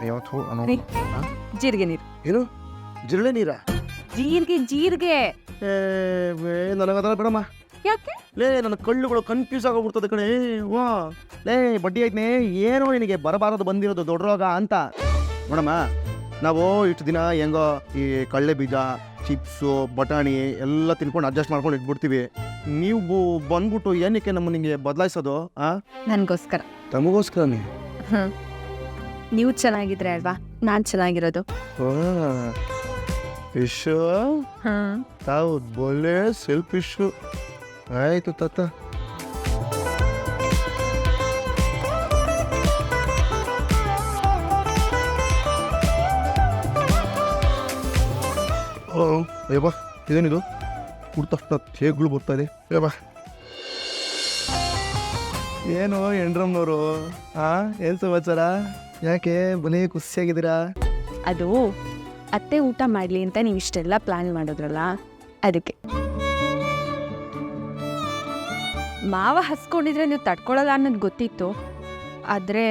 ಯಾವತ್ತು ರೀ, ಜೀರಿಗೆ ನೀರು. ಏನು ಜಿರಳೆ ನೀರಾ? ಜೀರಿಗೆ ನನಗದ ಬಿಡಮ್ಮ. ಯಾಕೆ? ಲೇ ನನ್ನ ಕಳ್ಳುಗಳು ಕನ್ಫ್ಯೂಸ್ ಆಗೋಗ್ಬಿಡ್ತದೆ ಕಣೆ. ವಾ ಲೇ ಬಡ್ಡಿ ಐತ್ನೇ, ಏನೋ ನಿನಗೆ ಬರಬಾರದು ಬಂದಿರೋದು ದೊಡ್ಡ ರೋಗ ಅಂತ. ನೋಡಮ್ಮ, ನಾವು ಇಷ್ಟು ದಿನ ಹೆಂಗೋ ಈ ಕಳ್ಳೆ ಬೀಜ, ಚಿಪ್ಸು, ಬಟಾಣಿ ಎಲ್ಲ ತಿನ್ಕೊಂಡು ಅಡ್ಜಸ್ಟ್ ಮಾಡ್ಕೊಂಡು ಇಟ್ಬಿಡ್ತೀವಿ. ನೀವು ಬಂದ್ಬಿಟ್ಟು ಏನಕ್ಕೆ ನಮ್ಮ ನಿಮಗೆ ಬದಲಾಯಿಸೋದು? ನನಗೋಸ್ಕರ. ತಮಗೋಸ್ಕರನೇ? ನೀವು ಚೆನ್ನಾಗಿದ್ರೆ ಅಲ್ವಾ ನಾನು ಚೆನ್ನಾಗಿರೋದು. ಫಿಶು ತಾವು ಬೋಲೆ ಸೆಲ್ಫಿಶು. ಆಯ್ತು ತಾತ. ಏಬಾ ಇದೇನಿದು? ಕುಡ್ದ ತಕ್ಷಣ ಹೇಗಳು ಬರ್ತಾ ಇದೆ. ಏಬಾ ಏನು ಎಂಡ್ರಮ್ನವರು? ಏನು ಸಮಾಚಾರ? ಯಾಕೆ ಬನ್ನಿ ಖುಷಿಯಾಗಿದ್ದೀರಾ? ಅದು ಅತ್ತೆ ಊಟ ಮಾಡಲಿ ಅಂತ ನೀವು ಇಷ್ಟೆಲ್ಲ ಪ್ಲಾನ್ ಮಾಡಿದ್ರಲ್ಲ, ಅದಕ್ಕೆ. ಮಾವ ಹಸ್ಕೊಂಡಿದ್ರೆ ನೀವು ತಡ್ಕೊಳ್ಳಲ್ಲ ಅನ್ನೋದು ಗೊತ್ತಿತ್ತು. ಆದರೆ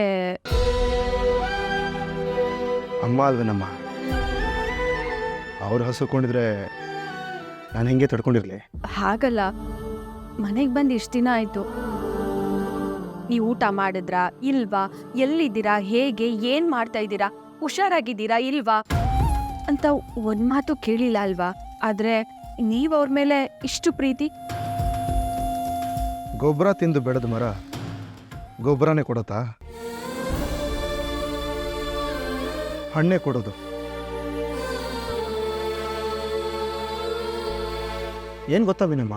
ಅಮ್ಮ ಅಲ್ವೇನಮ್ಮ, ಅವ್ರು ಹಸುಕೊಂಡಿದ್ರೆ ನಾನು ಹೆಂಗೆ ತಡ್ಕೊಂಡಿರ್ಲಿ? ಹಾಗಲ್ಲ, ಮನೆಗೆ ಬಂದು ಇಷ್ಟು ದಿನ ಆಯಿತು. ನೀವು ಊಟ ಮಾಡಿದ್ರಾ ಇಲ್ವಾ, ಎಲ್ಲಿದ್ದೀರಾ, ಹೇಗೆ, ಏನು ಮಾಡ್ತಾ ಇದ್ದೀರಾ, ಹುಷಾರಾಗಿದ್ದೀರಾ ಇಲ್ವಾ ಅಂತ ಒಂದು ಮಾತು ಕೇಳಿಲ್ಲ ಅಲ್ವಾ? ಆದರೆ ನೀವು ಅವ್ರ ಮೇಲೆ ಇಷ್ಟು ಪ್ರೀತಿ. ಗೊಬ್ಬರ ತಿಂದು ಬೆಳೆದ ಮರ ಗೊಬ್ಬರನೇ ಕೊಡುತ್ತಾ? ಹಣ್ಣೆ ಕೊಡೋದು. ಏನು ಗೊತ್ತಾ ವಿನಮ್ಮ,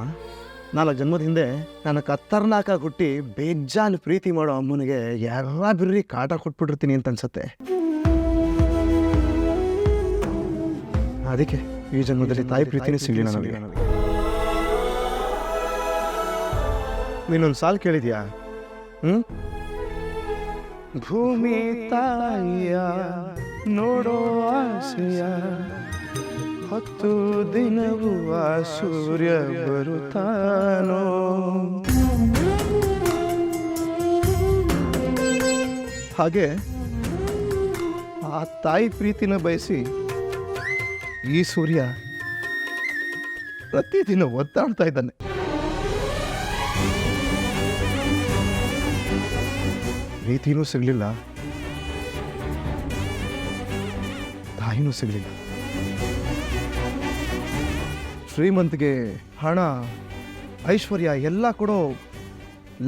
4 ಜನ್ಮದ ಹಿಂದೆ ನನ್ನ ಕತ್ತರ್ನಾಕ ಹುಟ್ಟಿ ಬೇಜಾನ್ ಪ್ರೀತಿ ಮಾಡೋ ಅಮ್ಮನಿಗೆ ಯಾರ ಬಿರ್ರಿ ಕಾಟ ಕೊಟ್ಬಿಟ್ಟಿರ್ತೀನಿ ಅಂತ ಅನ್ಸತ್ತೆ. ಅದಕ್ಕೆ ಈ ಜನ್ಮದಲ್ಲಿ ತಾಯಿ ಪ್ರೀತಿನೇ ಸಿಗಲಿಲ್ಲ ನನಗೆ. ನೀನೊಂದು ಸಾಲು ಕೇಳಿದ್ಯಾ? ಭೂಮಿ ತಾಯಿಯ ನೋಡೋ ಆಸೆಯ 10 ದಿನವೂ ಆ ಸೂರ್ಯ ಬರುತ್ತಾನೋ. ಹಾಗೆ ಆ ತಾಯಿ ಪ್ರೀತಿನ ಬಯಸಿ ಈ ಸೂರ್ಯ ಪ್ರತಿದಿನ ಒದ್ದಾಡ್ತಾ ಇದ್ದಾನೆ. ಪ್ರೀತಿನೂ ಸಿಗಲಿಲ್ಲ, ತಾಯಿನೂ ಸಿಗಲಿಲ್ಲ. ಶ್ರೀಮಂತಿಗೆ ಹಣ, ಐಶ್ವರ್ಯ ಎಲ್ಲ ಕೊಡೋ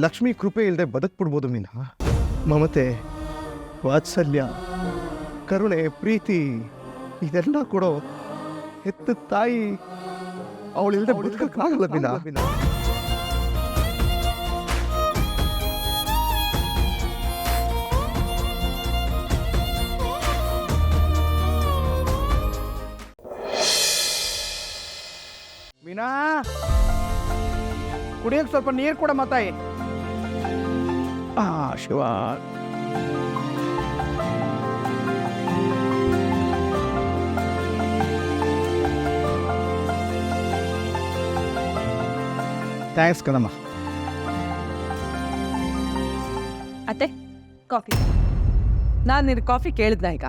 ಲಕ್ಷ್ಮೀ ಕೃಪೆ ಇಲ್ಲದೆ ಬದುಕ್ಬಿಡ್ಬೋದು ಮೀನ. ಮಮತೆ, ವಾತ್ಸಲ್ಯ, ಕರುಣೆ, ಪ್ರೀತಿ ಇದೆಲ್ಲ ಕೊಡೋ ಹೆತ್ತ ತಾಯಿ ಅವಳಿಲ್ಲದೆ ಬದುಕಕ್ಕಾಗಲ್ಲ ಮೀನ. ಮೀನಾ, ಕುಡಿಯಕ್ಕೆ ಸ್ವಲ್ಪ ನೀರು ಕೊಡ ಮಾತಾಯಿ. ಶಿವ, ಥ್ಯಾಂಕ್ಸ್ ಕಣಮ್ಮ. ಅತ್ತೆ ಕಾಫಿ. ನಾನು ನಿನ್ನ ಕಾಫಿ ಕೇಳಿದ್ನ ಈಗ?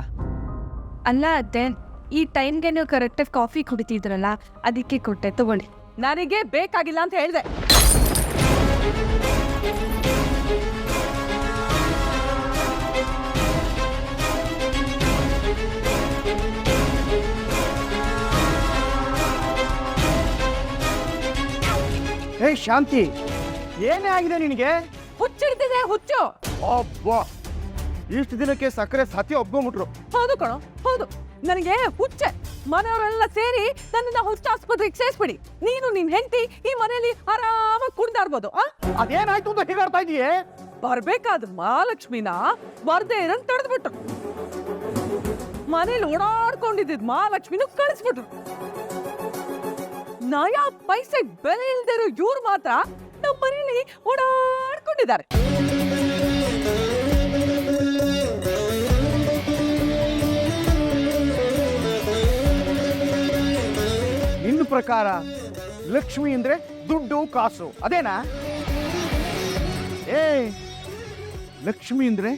ಅಲ್ಲ ಅತ್ತೆ, ಈ ಟೈಮ್ಗೆ ನೀವು ಕರೆಕ್ಟಾಗಿ ಕಾಫಿ ಕುಡಿತಿದ್ರಲ್ಲ, ಅದಕ್ಕೆ ಕೊಟ್ಟೆ, ತಗೊಳ್ಳಿ. ನನಗೆ ಬೇಕಾಗಿಲ್ಲ ಅಂತ ಹೇಳಿದೆ. ಏ ಶಾಂತಿ, ಏನೇ ಆಗಿದೆ ನಿನಗೆ? ಹುಚ್ಚಿಡ್ತಿದೆ, ಹುಚ್ಚು. ಅಬ್ಬಾ, ಇಷ್ಟು ದಿನಕ್ಕೆ ಸಕ್ಕರೆ ಸತ್ಯ ಒಪ್ಕೊಂಡ್ಬಿಟ್ರು. ಹೌದು ಕಣೋ, ಹೌದು. ನನಗೆ ಹುಚ್ಚೆ. ಮನೆಯವರೆಲ್ಲ ಸೇರಿ ನನ್ನನ್ನ ಹುಚ್ಚ ಆಸ್ಪತ್ರೆಗೆ ಸೇರಿಸ್ಬಿಡಿ. ನೀನು ನಿನ್ ಹೆಂಡತಿ ಈ ಮನೆಯಲ್ಲಿ ಆರಾಮಾಗಿ ಕುಣಿದಾಡ್ಬೋದು. ಅದೇನಾಯ್ತು ಅಂತ ಹೀಗಾಡ್ತಾ ಇದೀಯೇ? ಬರ್ಬೇಕಾದ ಮಹಾಲಕ್ಷ್ಮಿನ ಬರ್ದೇ ಇರಂಗ್ ತಡೆದ್ಬಿಟ್ರು. ಮನೇಲಿ ಓಡಾಡ್ಕೊಂಡಿದ್ದ ಮಹಾಲಕ್ಷ್ಮಿನ ಕಳಿಸ್ಬಿಟ್ರು. ನಯಾ ಪೈಸೆ ಬೆಲೆ ಇಲ್ದಿರೋ ಇವ್ರು ಮಾತ್ರ ನಮ್ಮ ಮನೇಲಿ ಓಡಾಡ್ಕೊಂಡಿದ್ದಾರೆ. ನಿನ್ನ ಪ್ರಕಾರ ಲಕ್ಷ್ಮಿ ಅಂದ್ರೆ ದುಡ್ಡು ಕಾಸು ಅದೇನಾ? ಲಕ್ಷ್ಮಿ ಅಂದ್ರೆ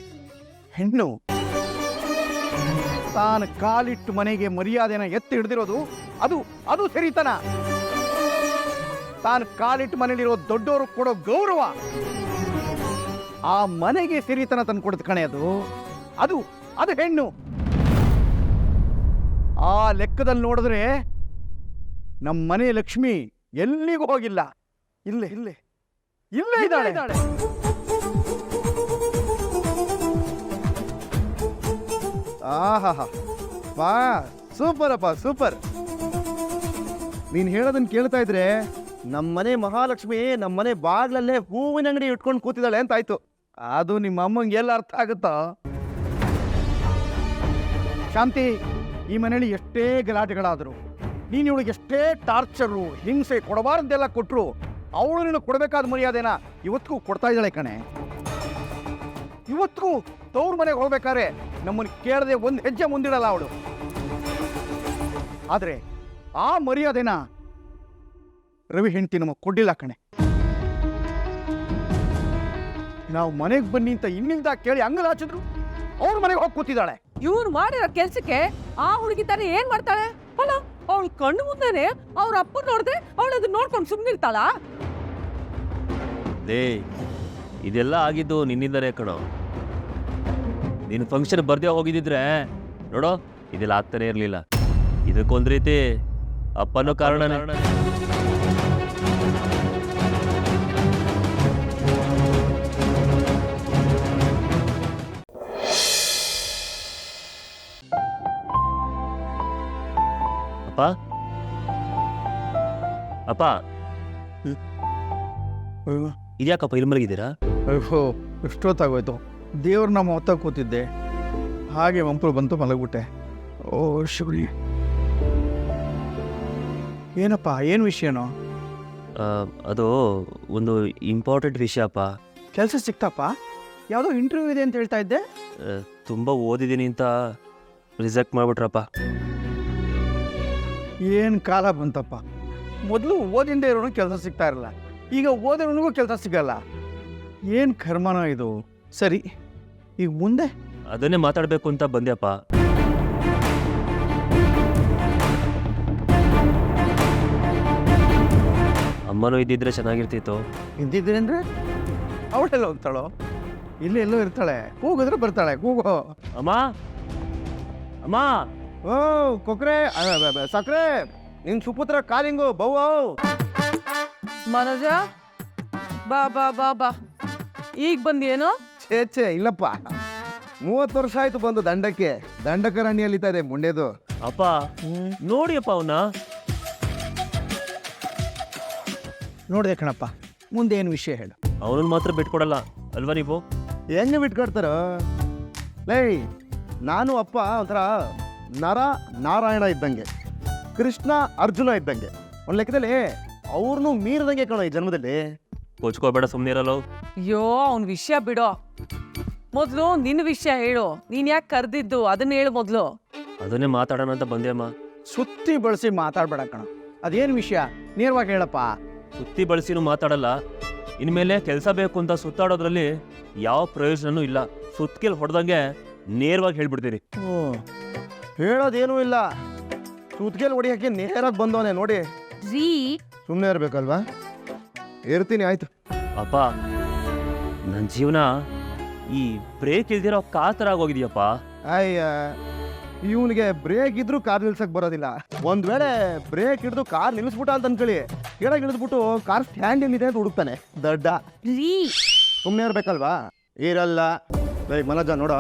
ಹೆಣ್ಣು. ತಾನು ಕಾಲಿಟ್ಟು ಮನೆಗೆ ಮರ್ಯಾದೆನ ಎತ್ತಿ ಹಿಡ್ದಿರೋದು ಅದು ಅದು ಸರಿತನ. ತಾನು ಕಾಲಿಟ್ಟು ಮನೇಲಿರೋ ದೊಡ್ಡವರು ಕೊಡೋ ಗೌರವ, ಆ ಮನೆಗೆ ಸಿರಿತನ ತಂದು ಕೊಡುತ್ತೆ ಕಣೆ ಅದು ಅದು ಅದು ಹೆಣ್ಣು. ಆ ಲೆಕ್ಕದಲ್ಲಿ ನೋಡಿದ್ರೆ ನಮ್ಮ ಮನೆ ಲಕ್ಷ್ಮಿ ಎಲ್ಲಿಗೂ ಹೋಗಿಲ್ಲ, ಇಲ್ಲೇ ಇಲ್ಲೇ ಇಲ್ಲೇ ಇದ್ದಾಳೆ. ಆಹಾ ಪಾ ಸೂಪರ್ ಅಪ್ಪ ಸೂಪರ್. ನೀನು ಹೇಳೋದನ್ನ ಕೇಳ್ತಾ ಇದ್ರೆ ನಮ್ಮನೆ ಮಹಾಲಕ್ಷ್ಮಿ ನಮ್ಮನೆ ಬಾಗ್ಲಲ್ಲೇ ಹೂವಿನ ಅಂಗಡಿ ಇಟ್ಕೊಂಡು ಕೂತಿದ್ದಾಳೆ ಅಂತ ಆಯ್ತು. ಅದು ನಿಮ್ಮ ಅಮ್ಮಂಗೆ ಎಲ್ಲ ಅರ್ಥ ಆಗುತ್ತಾ? ಶಾಂತಿ, ಈ ಮನೇಲಿ ಎಷ್ಟೇ ಗಲಾಟೆಗಳಾದರೂ, ನೀನು ಇವಳಿಗೆ ಎಷ್ಟೇ ಟಾರ್ಚರು ಹಿಂಸೆ ಕೊಡಬಾರ್ದೆಲ್ಲ ಕೊಟ್ಟರು, ಅವಳು ನೀನು ಕೊಡಬೇಕಾದ ಮರ್ಯಾದೆನ ಇವತ್ತಿಗೂ ಕೊಡ್ತಾ ಇದ್ದಾಳೆ ಕಣೆ. ಇವತ್ತಿಗೂ ತವ್ರ ಮನೆಗೆ ಹೋಗ್ಬೇಕಾದ್ರೆ ನಮ್ಮನ್ನು ಕೇಳದೆ ಒಂದು ಹೆಜ್ಜೆ ಮುಂದಿಡಲ್ಲ ಅವಳು. ಆದರೆ ಆ ಮರ್ಯಾದೆನ ರವಿ ಹೆಂಡತಿ ನಮಗೆ ಕೊಡ್ಲಿಲ್ಲ ಕಣೆ. ನಾವು ಮನೆಗೆ ಬನ್ನಿ ಅಂತ ಇನ್ನಿಂದ ಕೇಳಿ ಅಂಗಲಾಚಿದ್ರು ಅವ್ರ ಮನೆಗೆ ಹೋಗಿ ಕೂತಿದ್ದಾಳೆ. ಇವ್ರು ಮಾಡಿರೋ ಕೆಲ್ಸಕ್ಕೆ ಆ ಹುಡುಗಿ ತಾನೆ ಏನ್ ಮಾಡ್ತಾಳೆ? ಅಲ್ಲ, ಅವಳು ಕಣ್ಣು ಮುಂದೆನೆ ಅವ್ರ ಅಪ್ಪ ನೋಡಿದ್ರೆ ಅವಳು ಅದನ್ನ ನೋಡ್ಕೊಂಡು ಸುಮ್ಮನಿರ್ತಾಳ? ಲೇ, ಇದೆಲ್ಲ ಆಗಿದ್ದು ನಿನ್ನಿಂದನೇ ಕಣೋ. ನೀನು ಫಂಕ್ಷನ್ ಬರ್ದೇ ಹೋಗಿದ್ದಿದ್ರೆ ನೋಡೋ ಇದೆಲ್ಲ ಆಗ್ತಾನೆ ಇರಲಿಲ್ಲ. ಇದಕ್ಕೊಂದು ರೀತಿ ಅಪ್ಪನೋ ಕಾರಣನೇ. ಅಪ್ಪ ಅಪ್ಪ, ಇದ್ಯಾಕಪ್ಪ ಇಲ್ಲಿ ಮಲಗಿದ್ದೀರಾ? ಅಯ್ಯೋ, ಎಷ್ಟೊತ್ತಾಗೋಯ್ತು. ದೇವ್ರು ನಮ್ಮ ಹೊತ್ತ ಕೂತಿದ್ದೆ, ಹಾಗೆ ಮಂಪರು ಬಂತು, ಮಲಗ್ಬಿಟ್ಟೆ. ಓ ಶಿವಳಿ, ಏನಪ್ಪ, ಏನು ವಿಷಯನೋ? ಅದು ಒಂದು ಇಂಪಾರ್ಟೆಂಟ್ ವಿಷಯಪ್ಪ. ಕೆಲಸ ಸಿಕ್ತಪ್ಪ? ಯಾವುದೋ ಇಂಟರ್ವ್ಯೂ ಇದೆ ಅಂತ ಹೇಳ್ತಾ ಇದ್ದೆ. ತುಂಬ ಓದಿದ್ದೀನಿ ಅಂತ ರಿಜೆಕ್ಟ್ ಮಾಡಿಬಿಟ್ರಪ್ಪ. ಏನು ಕಾಲ ಬಂತಪ್ಪ. ಮೊದಲು ಓದಿಂದೇ ಇರೋನು ಕೆಲಸ ಸಿಗ್ತಾ ಇರಲ್ಲ, ಈಗ ಓದಿರೋನಿಗೂ ಕೆಲಸ ಸಿಗಲ್ಲ. ಏನು ಕರ್ಮನೋ ಇದು. ಸರಿ, ಈಗ ಮುಂದೆ? ಅದನ್ನೇ ಮಾತಾಡಬೇಕು ಅಂತ ಬಂದ್ಯಪ್ಪ. ಅಮ್ಮನೂ ಇದ್ದಿದ್ರೆ ಚೆನ್ನಾಗಿರ್ತಿತ್ತು. ಇದ್ದಿದ್ರೆ ಅಂದರೆ ಅವಳೆಲ್ಲ ಹೋಗ್ತಾಳೋ? ಇಲ್ಲೇ ಎಲ್ಲೋ ಇರ್ತಾಳೆ. ಕೂಗಿದ್ರೆ ಬರ್ತಾಳೆ. ಕೂಗೋ. ಅಮ್ಮ ಅಮ್ಮ. ಓ ಕೊಕ್ರೆ ಸಕ್ರೆ, ನಿನ್ ಸುಪುತ್ರ ಕಾಲಿಂಗು ಬೌ. ಮನೋಜ, ಬಾ ಬಾ ಬಾ ಬಾ. ಈಗ ಬಂದೇನೋ? ಛೇ ಇಲ್ಲಪ್ಪ, 30 ವರ್ಷ ಆಯ್ತು ಬಂದು ದಂಡಕ್ಕೆ. ದಂಡಕರಣ್ಯ ಅಲ್ಲಿತಾ ಇದೆ ಮುಂಡೆದು. ಅಪ್ಪ ನೋಡಿಯಪ್ಪ ಅವನ್ನ. ನೋಡಿದೆ ಕಣಪ್ಪ, ಮುಂದೆ ಏನು ವಿಷಯ ಹೇಳು. ಅವನನ್ನು ಮಾತ್ರ ಬಿಟ್ಕೊಡಲ್ಲ ಅಲ್ವಾ ನೀವು? ಹೆಂಗೆ ಬಿಟ್ಕೊಡ್ತಾರ? ಲೈ, ನಾನು ಅಪ್ಪ ಒಂಥರ ನರ ನಾರಾಯಣ ಇದ್ದಂಗೆ, ಕೃಷ್ಣ ಅರ್ಜುನ ಇದ್ದಂಗೆ. ಒಂದು ಲೆಕ್ಕದಲ್ಲಿ ಅವ್ರನ್ನೂ ಮೀರದಂಗೆ ಕಣೋ ಈ ಜನ್ಮದಲ್ಲಿ. ಕೊಚ್ಕೋಬೇಡ, ಸುಮ್ಮನೆ ಇರಲ್ಲ. ಅಯ್ಯೋ, ಅವ್ನ ವಿಷಯ ಬಿಡೋ. ಮೊದಲು ನಿನ್ನ ವಿಷಯ ಹೇಳು. ನೀನ್ ಯಾಕೆ ಕರೆದಿದ್ದು ಅದನ್ನ ಹೇಳು ಮೊದಲು. ಅದನ್ನೇ ಮಾತಾಡೋಣ ಅಂತ ಬಂದೆ ಅಮ್ಮ. ಸುತ್ತಿ ಬಳಸಿ ಮಾತಾಡ್ಬೇಡ ಕಣ. ಅದೇನು ವಿಷಯ ನೇರವಾಗಿ ಹೇಳಪ್ಪ. ಸುತ್ತಿ ಬಳಸಿನೂ ಮಾತಾಡಲ್ಲ. ಇನ್ಮೇಲೆ ಕೆಲಸ ಬೇಕು ಅಂತ ಸುತ್ತಾಡೋದ್ರಲ್ಲಿ ಯಾವ ಪ್ರಯೋಜನನೂ ಇಲ್ಲ. ಸುತ್ತಿಗೆಲ್ ಹೊಡೆದಂಗೆ ನೇರವಾಗಿ ಹೇಳ್ಬಿಡ್ತೀನಿ. ಹೇಳೋದೇನೂ ಇಲ್ಲ, ಸುತ್ಗೆಲ್ ಹೊಡಿಯೋಕ್ಕೆ ನೇರಾಗಿ ಬಂದವನೇ ನೋಡಿ. ರೀ, ಸುಮ್ಮನೆ ಇರ್ಬೇಕಲ್ವಾ? ಇರ್ತೀನಿ, ಆಯ್ತು. ಅಪ್ಪ, ನನ್ನ ಜೀವನ ಈ ಬ್ರೇಕ್ ಇಲ್ದಿರೋ ಕಾತರ ಆಗೋಗಿದೆಯಪ್ಪ. ಅಯ್ಯ, ಇವನಿಗೆ ಬ್ರೇಕ್ ಇದ್ರೂ ಕಾರ್ ನಿಲ್ಸಕ್ ಬರೋದಿಲ್ಲ. ಒಂದ್ ವೇಳೆ ಬ್ರೇಕ್ ಹಿಡಿದು ಕಾರ್ ನಿಲ್ಲಿಸ್ಬಿಟ್ಟ ಅಂತ ಅನ್ಕೊಳ್ಳಿ, ಕೆಳಗೆ ಇಳಿದ್ಬಿಟ್ಟು ಕಾರ್ ಸ್ಟ್ಯಾಂಡ್ ಏನಿದೆ ಅಂತ ಹುಡುಕ್ತಾನೆ ದಡ್ಡ. ರೀ, ಸುಮ್ಮನೆ ಇರ್ಬೇಕಲ್ವಾ? ಇರಲ್ಲ. ಮನೋಜ ನೋಡ,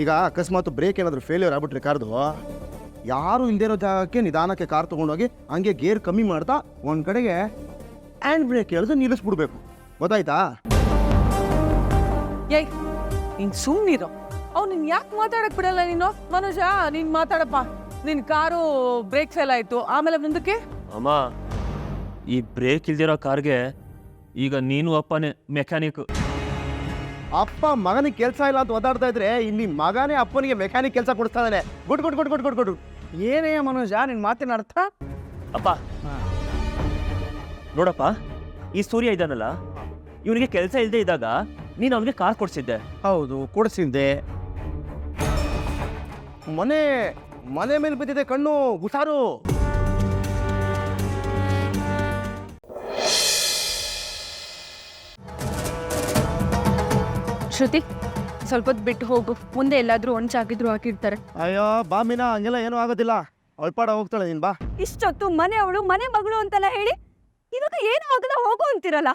ಈಗ ಅಕಸ್ಮಾತ್ ಬ್ರೇಕ್ ಏನಾದರೂ ಫೇಲ್ಯೂರ್ ಆಗ್ಬಿಟ್ರೆ ಕಾರ್ದು, ಯಾರು ಇಲ್ದೇ ಇರೋ ಜಾಗಕ್ಕೆ ನಿಧಾನಕ್ಕೆ ಕಾರ್ ತೊಗೊಂಡೋಗಿ ಹಂಗೆ ಗೇರ್ ಕಮ್ಮಿ ಮಾಡ್ತಾ ಒಂದು ಕಡೆಗೆ ಹ್ಯಾಂಡ್ ಬ್ರೇಕ್ ಎಳೆದು ನಿಲ್ಲಿಸ್ಬಿಡ್ಬೇಕು. ಗೊತ್ತಾಯ್ತಾ? ಏಯ್, ನೀನ್ ಸುಮ್ಮನಿರೋ. ಅವ್ನು ನಿನ್ ಯಾಕೆ ಮಾತಾಡಕ್ ಬಿಡಲ್ಲ ನೀನು? ಮನೋಜ, ನೀನ್ ಮಾತಾಡಪ್ಪ. ನಿನ್ ಕಾರು ಬ್ರೇಕ್ ಫೇಲ್ ಆಯ್ತು, ಆಮೇಲೆ ಮುಂದಕ್ಕೆ? ಅಮ್ಮ, ಈ ಬ್ರೇಕ್ ಇಲ್ದಿರೋ ಕಾರ್ಗೆ ಈಗ ನೀನು ಅಪ್ಪನೇ ಮೆಕ್ಯಾನಿಕ್. ಅಪ್ಪ ಮಗನಿಗೆ ಕೆಲಸ ಇಲ್ಲ ಅಂತ ಒದ್ದಾಡ್ತಾ ಇದ್ರೆ ಇಲ್ಲಿ ಮಗನೇ ಅಪ್ಪನಿಗೆ ಮೆಕ್ಯಾನಿಕ್ ಕೆಲಸ ಕೊಡಿಸ್ತಾ ಇದ್ದಾನೆ. Good good good good good good. ಏನೇ ಮನೋಜ ನಿನ್ನ ಮಾತಿನ ಅರ್ಥ? ಅಪ್ಪ ನೋಡಪ್ಪ, ಈ ಸೂರ್ಯ ಇದ್ದಾನಲ್ಲ, ಇವನಿಗೆ ಕೆಲಸ ಇಲ್ಲದೆ ಇದ್ದಾಗ ನೀನು ಅವನಿಗೆ ಕಾರ್ ಕೊಡ್ಸಿದ್ದೆ. ಹೌದು, ಕೊಡಿಸಿದ್ದೆ. ಮನೆ ಮನೆ ಮೇಲೆ ಬಿದ್ದಿದೆ ಕಣ್ಣು, ಹುಷಾರು. ಶ್ರುತಿ, ಸ್ವಲ್ಪ ಹೊತ್ತು ಬಿಟ್ಟು ಹೋಗು. ಮುಂದೆ ಎಲ್ಲಾದ್ರೂ ಒಂಚಾಗಿದ್ರು ಹಾಕಿರ್ತಾರೆ. ಅಯ್ಯೋ ಬಾ ಮೀನಾ, ಹಂಗೆಲ್ಲ ಏನೂ ಆಗೋದಿಲ್ಲ. ಅಳ್ಪಾಡ ಹೋಗ್ತಾಳೆ ನೀನು, ಬಾ. ಇಷ್ಟೊತ್ತು ಮನೆಯವಳು ಮನೆ ಮಗಳು ಅಂತೆಲ್ಲ ಹೇಳಿ ಇವಾಗ ಏನು ಆಗಲ್ಲ ಹೋಗು ಅಂತಿರಲ್ಲ.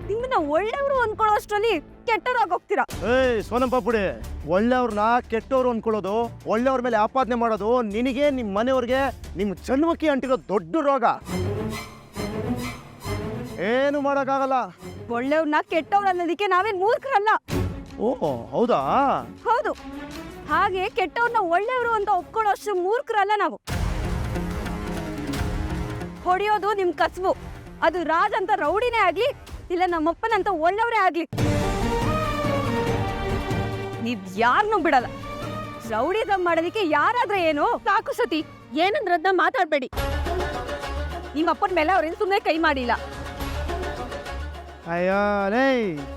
ನಿಮ್ಮನ್ನ ಒಳ್ಳೆಯವರು ಅನ್ಕೊಳ್ಳೋ ಅಷ್ಟರಲ್ಲಿ ಕೆಟ್ಟವರಾಗಿ ಹೋಗ್ತೀರಾ. ಏಯ್ ಸೋನಂ ಪಾಪುಡಿ, ಒಳ್ಳೆಯವ್ರನ್ನ ಕೆಟ್ಟವ್ರು ಅನ್ಕೊಳ್ಳೋದು, ಒಳ್ಳೆಯವ್ರ ಮೇಲೆ ಆಪಾದನೆ ಮಾಡೋದು ನಿನಗೆ, ನಿಮ್ಮ ಮನೆಯವ್ರಿಗೆ, ನಿಮ್ಮ ಜನ್ಮಕ್ಕೆ ಅಂಟಿರೋ ದೊಡ್ಡ ರೋಗ. ಏನು ಮಾಡೋಕ್ಕಾಗಲ್ಲ. ಒಳ್ಳೆಯವ್ರನ್ನ ಕೆಟ್ಟವ್ರು ಅನ್ನೋದಕ್ಕೆ ನಾವೇನ್ ಮೂರ್ಖರಲ್ಲ. ಓ ಹೌದಾ? ಹೌದು. ಹಾಗೆ ಕೆಟ್ಟವ್ರನ್ನ ಒಳ್ಳೆಯವರು ಅಂತ ಒಪ್ಕೊಳ್ಳೋ ಅಷ್ಟು ಮೂರ್ಖರಲ್ಲ ನಾವು. ಹೊಡೆಯೋದು ನಿಮ್ ಕಸಬು. ಅದು ರಾಜ್ ಅಂತ ರೌಡಿನೇ ಆಗ್ಲಿ, ಇಲ್ಲ ನಮ್ಮಪ್ಪನಂತ ಒಳ್ಳೆಯವರೇ ಆಗ್ಲಿ, ನೀವ್ ಯಾರನ್ನೂ ಬಿಡಲ್ಲ. ರೌಡಿಸಮ್ ಮಾಡೋದಕ್ಕೆ ಯಾರಾದ್ರೆ ಏನು? ಸಾಕು ಸತಿ, ಏನಂದ್ರದ್ನ ಮಾತಾಡ್ಬೇಡಿ. ನಿಮ್ಮಪ್ಪನ ಮೇಲೆ ಅವ್ರೇನು ಸುಮ್ಮನೆ ಕೈ ಮಾಡಿಲ್ಲ. ಅಯ್ಯೋ ಲೇ,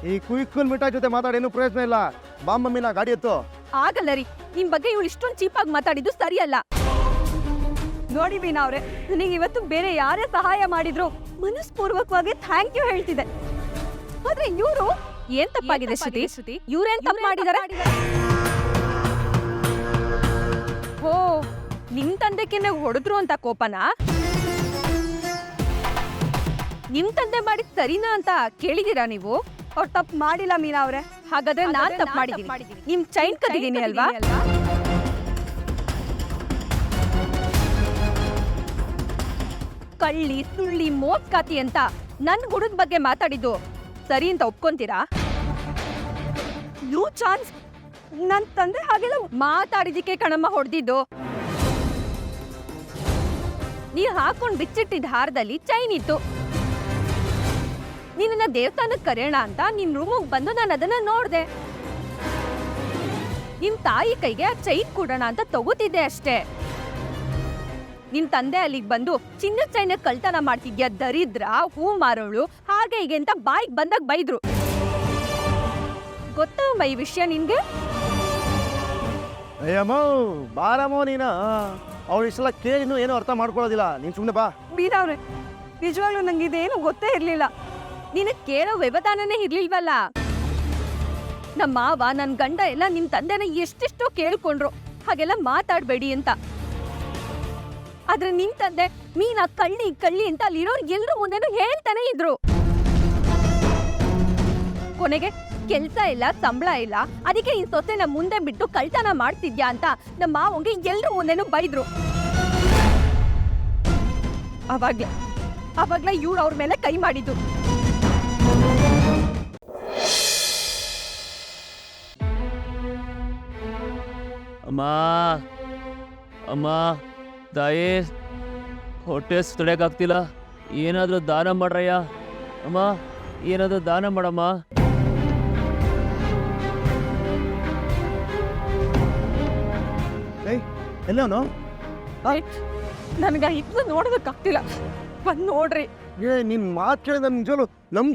ಈ ಕುಯ್ಕುಲ್ ಮಿಠಾಯಿ ಜೊತೆ ಮಾತಾಡೇನು ಪ್ರಯೋಜನ ಇಲ್ಲ. ಬಾಮ್ಮ ಮೀನಾ, ಗಾಡಿ ಎತ್ತು. ಆಗಲ್ಲ ರೀ, ನಿಮ್ ಬಗ್ಗೆ ಇವಳು ಇಷ್ಟೊಂದು ಚೀಪಾಗಿ ಮಾತಾಡಿದ್ದು ಸರಿಯಲ್ಲ. ನೋಡಿ ಮೀನಾ ಅವ್ರೆ, ನನಗೆ ಇವತ್ತು ಬೇರೆ ಯಾರೇ ಸಹಾಯ ಮಾಡಿದ್ರು ಮನಸ್ಪೂರ್ವಕವಾಗಿ ಥ್ಯಾಂಕ್ ಯು ಹೇಳ್ತಿದೆ. ಆದ್ರೆ ಇವರು ಏನ್ ತಪ್ಪಾಗಿದೆ ಶ್ರುತಿ? ಇವ್ರೇನ್ ತಪ್ಪು ಮಾಡಿದಾರೆ? ಓ, ನಿಮ್ ತಂದೆಗೆ ಹೊಡೆದ್ರು ಅಂತ ಕೋಪನಾ? ನಿಮ್ ತಂದೆ ಮಾಡಿದ್ ಸರಿನಾ ಅಂತ ಕೇಳಿದೀರಾ ನೀವು? ಅವ್ರು ತಪ್ಪು ಮಾಡಿಲ್ಲ ಮೀನಾ ಅವ್ರೆ. ಹಾಗಾದ್ರೆ ನಾನ್ ತಪ್ಪು ಮಾಡಿದೀನಿ. ನಿಮ್ ಚೈನ್ ಕದಿದೀನಿ ಅಲ್ವಾ? ಕಳ್ಳಿ ಸುಳ್ಳಿ ಮೋಸ್ಕಾತಿ ಅಂತ ನನ್ ಗುಡದ ಬಗ್ಗೆ ಮಾತಾಡಿದ್ದು ಸರಿ ಅಂತ ಒಪ್ಕೊಂತೀರಾ? No chance. ನನ್ ತಂದೆ ಹಾಗೆಲ್ಲ ಮಾತಾಡಿದಕ್ಕೆ ಕಣಮ್ಮ ಹೊಡೆದಿದ್ದು. ನೀವ್ ಹಾಕೊಂಡ್ ಬಿಚ್ಚಿಟ್ಟಿದ್ದ ಹಾರದಲ್ಲಿ ಚೈನ್ ಇತ್ತು. ನಿನ್ನ ದೇವಸ್ಥಾನಕ್ಕೆ ಕರೆಯೋಣ ಅಂತ ನಿನ್ ರೂಮಿಗೆ ಬಂದು ನಾನು ಅದನ್ನ ನೋಡ್ದೆ. ನಿಮ್ ತಾಯಿ ಕೈಗೆ ಆ ಚೈನ್ ಕೊಡೋಣ ಅಂತ ತಗೋತಿದ್ದೆ ಅಷ್ಟೇ. ನಿನ್ ತಂದೆ ಅಲ್ಲಿಗೆ ಬಂದು ಚಿನ್ನದ ಚೈನ ಕಳ್ತನ ಮಾಡ್ತಿದ್ಯಾ ದರಿದ್ರ, ಹೂ ಮಾರೋಳು, ಹಾಗೆ ಹೀಗೆ ಅಂತ ಬಾಯಿಗೆ ಬಂದಾಗ ಬೈದ್ರು. ಗೊತ್ತಮ್ಮ ಈ ವಿಷಯ ನಿನ್ಗೆ? ಅಯ್ಯಮ್ಮೋ ಬಾರಮ್ಮೋ ನೀನು. ಅವಳು ಇಷ್ಟೆಲ್ಲ ಕೇಳಿನೂ ಏನೂ ಅರ್ಥ ಮಾಡ್ಕೊಳ್ಳೋದಿಲ್ಲ. ನೀನು ಸುಮ್ಮನೆ ಬಾ. ಬೀರವ್ರೆ, ನಿಜವಾಗ್ಲೂ ನಂಗೆ ಇದೇನು ಗೊತ್ತೇ ಇರ್ಲಿಲ್ಲ. ನಿನಗೆ ಕೇಳೋ ವ್ಯವಧಾನನೇ ಇರ್ಲಿಲ್ವಲ್ಲ. ನಮ್ಮ ಮಾವ, ನನ್ನ ಗಂಡ ಎಲ್ಲ ನಿಮ್ ತಂದೆನ ಎಷ್ಟೆಷ್ಟೋ ಕೇಳ್ಕೊಂಡ್ರು ಹಾಗೆಲ್ಲ ಮಾತಾಡ್ಬೇಡಿ ಅಂತ. ಆದ್ರೆ ನಿಮ್ ತಂದೆ ಮೀನಾ ಕಳ್ಳಿ ಕಳ್ಳಿ ಅಂತ ಅಲ್ಲಿರೋರು ಎಲ್ರೂ ಮುಂದೆನೂ ಹೇಳ್ತಾನೆ ಇದ್ರು. ಕೊನೆಗೆ ಕೆಲ್ಸ ಇಲ್ಲ, ಸಂಬಳ ಇಲ್ಲ, ಅದಕ್ಕೆ ಈ ಸೊಸೆನ ಮುಂದೆ ಬಿಟ್ಟು ಕಳ್ತನ ಮಾಡ್ತಿದ್ಯಾ ಅಂತ ನಮ್ಮ ಮಾವಂಗೆ ಎಲ್ರೂ ಮುಂದೆನೂ ಬೈದ್ರು. ಅವಾಗ್ಲೇ ಇವ್ರು ಅವ್ರ ಮೇಲೆ ಕೈ ಮಾಡಿದ್ದು. ಅಮ್ಮ ಅಮ್ಮ ತಾಯಿ, ಹೊಟ್ಟೆ ತಡೆಯೋಕ್ಕಾಗ್ತಿಲ್ಲ. ಏನಾದರೂ ದಾನ ಮಾಡ್ರಯ್ಯ. ಅಮ್ಮ, ಏನಾದರೂ ದಾನ ಮಾಡಮ್ಮ. ಏಯ್ ಎಲ್ಲವನು? ನನಗೆ ಇತ್ತು ನೋಡೋದಕ್ಕಾಗ್ತಿಲ್ಲ. ಬಂದು ನೋಡ್ರಿ. ಏ ನಿನ್ನ ಮಾತು ಕೇಳಿದ ನಿಜವೂ ನಮ್ಮ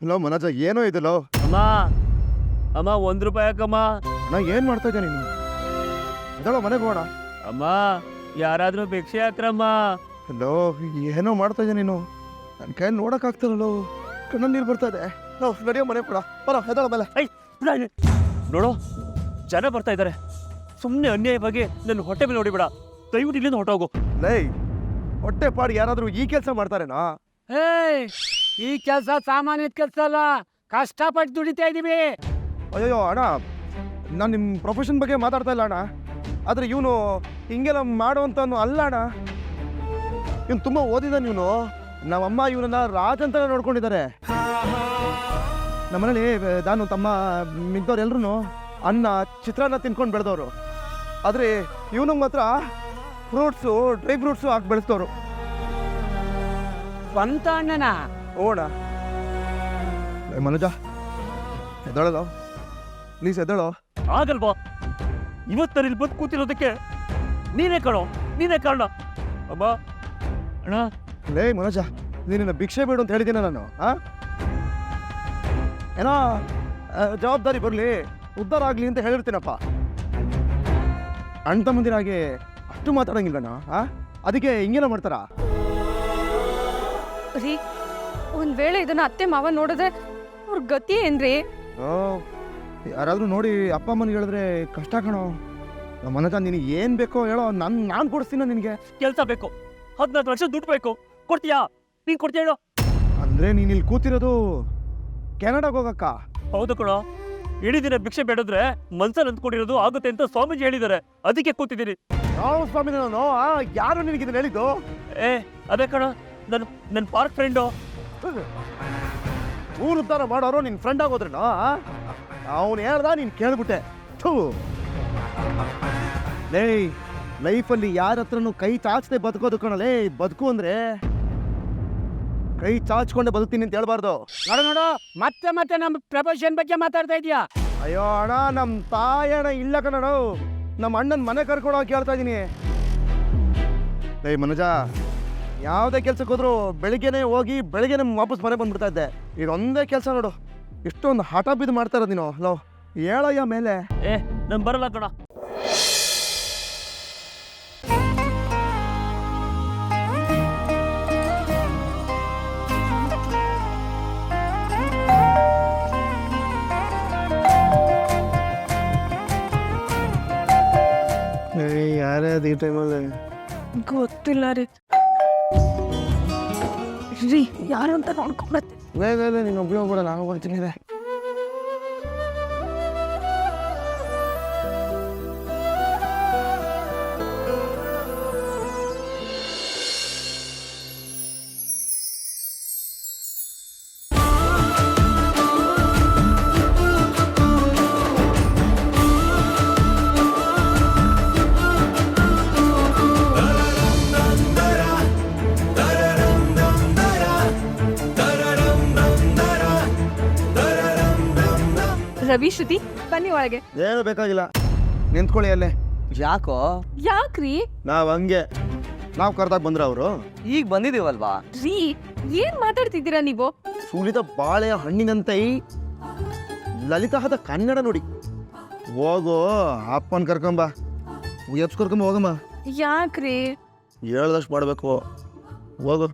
ಲೋ ಮನೋಜ, ಏನೋ ಇದು ಲೋ. ಅಮ್ಮ ಅಮ್ಮ, 1 ರೂಪಾಯಿ ಯಾಕಮ್ಮ? ನಾ ಏನು ಮಾಡ್ತಾ ಇದ್ದೆ ನೀನು? ಅದಲ್ಲ ಮನೆಗೆ ಹೋಗೋಣ. ಅಮ್ಮ, ಯಾರಾದರೂ ಭಿಕ್ಷೆ ಹಾಕ್ರಮ್ಮ. ಲೋ ಏನೋ ಮಾಡ್ತಾ ಇದ್ದೆ ನೀನು. ನನ್ನ ಕೈ ನೋಡೋಕ್ಕಾಗ್ತಿಲ್ಲೋ, ಕಣ್ಣಲ್ಲಿ ನೀರು ಬರ್ತಾ ಇದೆ. ಲೋ ನಡೆಯೋ ಮನೆ ಕೊಡ, ಬರೋ ಹೆದಳ ಮೇಲೆ. ನೋಡು, ಜನ ಬರ್ತಾ ಇದ್ದಾರೆ. ಸುಮ್ಮನೆ ಅನ್ಯಾಯವಾಗಿ ನನ್ನ ಹೊಟ್ಟೆ ಮೇಲೆ ಹೊಡಿಬೇಡ. ದಯವಿಟ್ಟು ಇಲ್ಲಿಂದ ಹೊಟ್ಟೋಗು. ಲೈ, ಹೊಟ್ಟೆ ಪಾಡು ಯಾರಾದರೂ ಈ ಕೆಲಸ ಮಾಡ್ತಾರೇನಾ? ಏಯ್, ಈ ಕೆಲಸ ಸಾಮಾನ್ಯದ ಕೆಲಸ ಅಲ್ಲ, ಕಷ್ಟಪಟ್ಟು ದುಡಿತಾ ಇದೀವಿ. ಅಯ್ಯೋ ಅಣ್ಣ, ನಾನು ನಿಮ್ಮ ಪ್ರೊಫೆಷನ್ ಬಗ್ಗೆ ಮಾತಾಡ್ತಾ ಇಲ್ಲ ಅಣ್ಣ. ಆದರೆ ಇವನು ಹಿಂಗೆಲ್ಲ ಮಾಡುವಂತನು ಅಲ್ಲ ಅಣ್ಣ. ಇವನು ತುಂಬ ಓದಿದ. ಇವನು ನಮ್ಮಮ್ಮ ಇವನನ್ನ ರಾಜ್ ಅಂತ ನೋಡ್ಕೊಂಡಿದ್ದಾರೆ. ನಮ್ಮನೇಲಿ ನಾನು ತಮ್ಮ ಮಿಗ್ದವ್ರು ಎಲ್ರು ಅನ್ನ ಚಿತ್ರಾನ್ನ ತಿನ್ಕೊಂಡು ಬೆಳೆದವರು. ಆದರೆ ಇವನಿಗೆ ಮಾತ್ರ ಫ್ರೂಟ್ಸು ಡ್ರೈ ಫ್ರೂಟ್ಸು ಹಾಕಿ ಬೆಳೆಸ್ತವ್ರು. ಸ್ವಂತ ಅಣ್ಣನ ಓಣ ಮನುಜ ಎದ್ದೇಳೋ ಪ್ಲೀಸ್ ಎದ್ದೇಳೋ. ಆಗಲ್ವಾ? ಇವತ್ತು ಇಲ್ಲಿ ಬಂದು ಕೂತಿರೋದಕ್ಕೆ ನೀನೇ ಕಣೋ, ನೀನೇ ಕಾರಣ. ಅಮ್ಮ ಅಣ್ಣ, ಲೇ ಮನೋಜ, ನೀನಿನ್ನ ಭಿಕ್ಷೆ ಬೇಡು ಅಂತ ಹೇಳಿದ್ದೀನಿ ನಾನು. ಏನೋ ಜವಾಬ್ದಾರಿ ಬರಲಿ, ಉದ್ಧಾರ ಆಗಲಿ ಅಂತ ಹೇಳಿರ್ತೀನಪ್ಪ. ಅಣ್ಣ ತಮ್ಮಂದಿರಾಗೆ ಅಷ್ಟು ಮಾತಾಡಂಗಿಲ್ಲಣ್ಣ. ಅದಕ್ಕೆ ಹಿಂಗೇನ ಮಾಡ್ತಾರ? ರೀ, ಒಂದ್ ವೇಳೆ ಇದನ್ನ ಅತ್ತೆ ಮಾವ ನೋಡಿದ್ರೆ ಅವ್ರ ಗತಿ ಏನ್ರಿ? ಯಾರಾದ್ರೂ ನೋಡಿ ಅಪ್ಪ ಅಮ್ಮನಿಗೆ ಹೇಳಿದ್ರೆ ಕಷ್ಟ ಕಣೋ. ನಮ್ಮ ಮನಜ ನಿನಗೆ ಏನು ಬೇಕೋ ಹೇಳೋ, ನಾನು ಕೊಡಿಸ್ತೀನ ನಿನಗೆ. ಕೆಲಸ ಬೇಕು, 14 ಲಕ್ಷ ದುಡ್ಡು ಬೇಕು, ಕೊಡ್ತೀಯಾ? ನೀನು ಕೊಡ್ತೀಯ ಹೇಳು. ಅಂದರೆ ನೀನು ಇಲ್ಲಿ ಕೂತಿರೋದು ಕೆನಡಾಗೆ ಹೋಗಕ್ಕ? ಹೌದು ಕಣೋ, ಇಡೀ ದಿನ ಭಿಕ್ಷೆ ಬೇಡಿದ್ರೆ ಮನ್ಸಲ್ಲಿ ಅಂದ್ಕೊಂಡಿರೋದು ಆಗುತ್ತೆ ಅಂತ ಸ್ವಾಮೀಜಿ ಹೇಳಿದ್ದಾರೆ, ಅದಕ್ಕೆ ಕೂತಿದ್ದೀನಿ. ಯಾವ ಸ್ವಾಮಿ ನಾನು? ಯಾರು ನಿನಗೆ ಇದನ್ನ ಹೇಳಿದ್ದು? ಅದೇ ಕಣ, ನನ್ನ ಪಾರ್ಕ್ ಫ್ರೆಂಡು. ಊರು ಉದ್ಧಾರ ಮಾಡೋರು ನಿನ್ನ ಫ್ರೆಂಡ್ ಆಗೋದ್ರಣ್ಣ. ಅವನು ಹೇಳ್ದ ನೀನು ಕೇಳ್ಬಿಟ್ಟೆ. ಥೂ ಲೇ, ಲೈಫಲ್ಲಿ ಯಾರ ಹತ್ರನೂ ಕೈ ಚಾಚದೆ ಬದುಕೋದು ಕಣಲೇ. ಬದುಕು ಅಂದರೆ ಕೈ ಚಾಚ್ಕೊಂಡೆ ಬದುಕ್ತೀನಿ ಅಂತ ಹೇಳ್ಬಾರ್ದು. ನೋಡು ಮತ್ತೆ ಮತ್ತೆ ನಮ್ಮ ಪ್ರಪೋಷನ್ ಬಗ್ಗೆ ಮಾತಾಡ್ತಾ ಇದೀಯಾ? ಅಯ್ಯೋ ಅಣ್ಣ, ನಮ್ಮ ತಾಯಣ್ಣ ಇಲ್ಲ ಕಣೋ. ನಮ್ಮ ಅಣ್ಣನ ಮನೆ ಕರ್ಕೊಂಡೋಗಿ ಕೇಳ್ತಾ ಇದ್ದೀನಿ. ಲೇ ಮನೋಜ, ಯಾವುದೇ ಕೆಲ್ಸಕ್ಕೆ ಹೋದ್ರು ಬೆಳಿಗ್ಗೆನೆ ಹೋಗಿ ಬೆಳಿಗ್ಗೆನೆ ವಾಪಸ್ ಮನೆ ಬಂದ್ಬಿಡ್ತಾ ಇದ್ದೆ. ಇದೊಂದೇ ಕೆಲಸ ನೋಡು, ಇಷ್ಟೊಂದು ಹಠ ಬಿದ್ದು ಮಾಡ್ತಾ ಇರೋದು ನೀನು. ಲೋ ಹೇಳಯ್ಯ ಮೇಲೆ. ನಾನು ಬರಲ್ಲ ಕಣ. ಯಾರೇ ಅದು ಈ ಟೈಮಲ್ಲಿ? ಗೊತ್ತಿಲ್ಲ ರೀ. ರೀ, ಯಾರು ಅಂತ ನೋಡ್ಕೊಂಡತ್ತೆ. ನೀನು ಒಬ್ಬಳು ಹೋಗ್ಬೇಡ, ನಾನು ಬರ್ತೀನಿ. ರವಿ, ಶ್ರುತಿ, ಬನ್ನಿ ಒಳಗೆ. ಏನು ಬೇಕಾಗಿಲ್ಲ, ನಿಂತ್ಕೊಳ್ಳಿ ಅಲ್ಲೇ. ಯಾಕೋ? ಯಾಕ್ರಿ? ನಾವು ಹಂಗೆ, ನಾವು ಕರೆದಾಗ ಬಂದ್ರ ಅವರು. ಈಗ ಬಂದಿದೀವಲ್ವಾ? ರೀ, ಏನ್ ಮಾತಾಡ್ತಿದ್ದೀರಾ ನೀವು? ಸುಲಿದ ಬಾಳೆಯ ಹಣ್ಣಿನಂತೈ ಲಲಿತವಾದ ಕನ್ನಡ ನೋಡಿ. ಹೋಗು, ಅಪ್ಪನ ಕರ್ಕೊಂಬ, ಎಪ್ಸ್ಕರ್ಕೊಂಬ, ಹೋಗಮ್ಮ. ಯಾಕ್ರಿ? ಹೇಳ್ದಷ್ಟು ಮಾಡಬೇಕು, ಹೋಗು.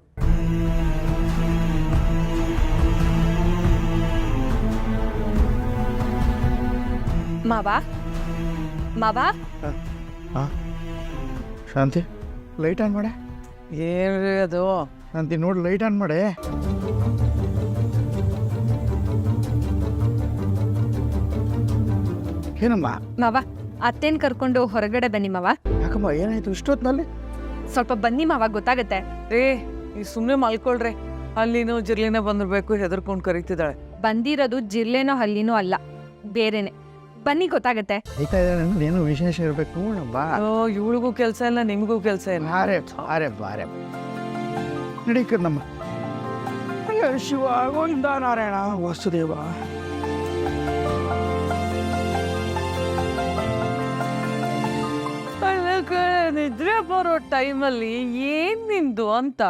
ಮಾವ, ಮಾವ, ಶಾಂತಿ, ಲೈಟ್ ಆನ್ ಮಾಡೆ. ಏನ್ರಿ ಅದು? ಶಾಂತಿ ನೋಡಿ, ಲೈಟ್ ಆನ್ ಮಾಡೆ. ಏನಮ್ಮ? ಮಾವ, ಅತ್ತೇನ್ ಕರ್ಕೊಂಡು ಹೊರಗಡೆ ಬನ್ನಿ ಮಾವ. ಯಾಕಮ್ಮ, ಏನಾಯ್ತು ಇಷ್ಟೊತ್ತಿನಲ್ಲಿ? ಸ್ವಲ್ಪ ಬನ್ನಿ ಮಾವ, ಗೊತ್ತಾಗತ್ತೆ. ಈ ಸುಮ್ಮನೆ ಮಲ್ಕೊಳ್ರಿ. ಅಲ್ಲಿನೋ ಜಿರ್ಲಿನ ಬಂದಿರ್ಬೇಕು, ಹೆದರ್ಕೊಂಡು ಕರೀತಿದ್ದಾಳೆ. ಬಂದಿರೋದು ಜಿರ್ಲೆನೋ ಹಲ್ಲಿನೋ ಅಲ್ಲ, ಬೇರೆನೆ. ಬನ್ನಿ, ಗೊತ್ತಾಗತ್ತೆ. ಆಯ್ತಾ ಏನು ವಿಶೇಷ ಇರಬೇಕು ಬಾ. ಇವಳಿಗೂ ಕೆಲಸ ಇಲ್ಲ, ನಿಮಗೂ ಕೆಲಸ ಇಲ್ಲ. ಬಾರೆ ನಡೀಕರ್ ನಮ್ಮ. ಅಯ್ಯೋ ಶಿವ, ಗೋವಿಂದ ನಾರಾಯಣ ವಾಸುದೇವ. ನಿದ್ರೆ ಬರೋ ಟೈಮಲ್ಲಿ ಏನ್ ನಿಂದು ಅಂತ